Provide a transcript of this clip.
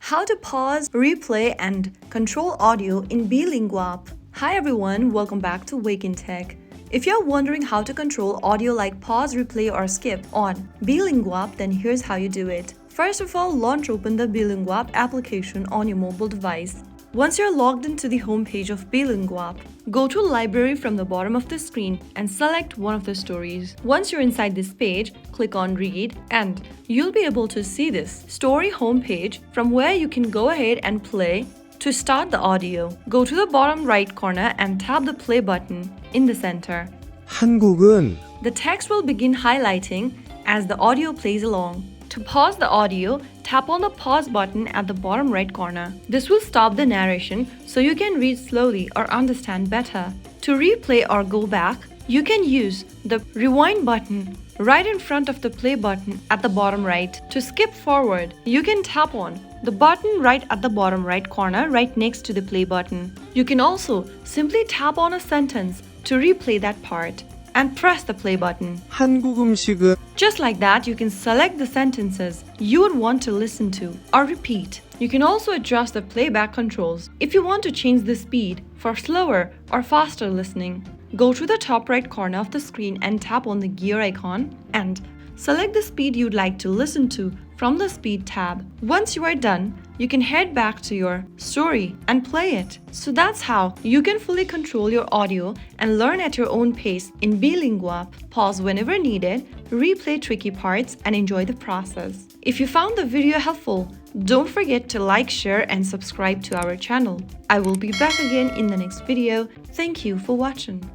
How to pause, replay, and control audio in Beelinguapp. Hi everyone, welcome back to Wake&Tech. If you're wondering how to control audio like pause, replay, or skip on Beelinguapp, then here's how you do it. First of all, launch open the Beelinguapp application on your mobile device. Once you're logged into the home page of Beelinguapp, go to Library from the bottom of the screen and select one of the stories. Once you're inside this page, click on Read and you'll be able to see this story homepage from where you can go ahead and play. To start the audio, go to the bottom right corner and tap the play button in the center. 한국은 The text will begin highlighting as the audio plays along. To pause the audio, tap on the pause button at the bottom right corner. This will stop the narration so you can read slowly or understand better. To replay or go back, you can use the rewind button right in front of the play button at the bottom right. To skip forward, you can tap on the button right at the bottom right corner right next to the play button. You can also simply tap on a sentence to replay that part and press the play button. 한국 음식은 Just like that, you can select the sentences you would want to listen to or repeat. You can also adjust the playback controls if you want to change the speed for slower or faster listening. Go to the top right corner of the screen and tap on the gear icon and select the speed you'd like to listen to from the Speed tab. Once you are done, you can head back to your story and play it. So that's how you can fully control your audio and learn at your own pace in Beelinguapp. Pause whenever needed, replay tricky parts, and enjoy the process. If you found the video helpful, don't forget to like, share, and subscribe to our channel. I will be back again in the next video. Thank you for watching.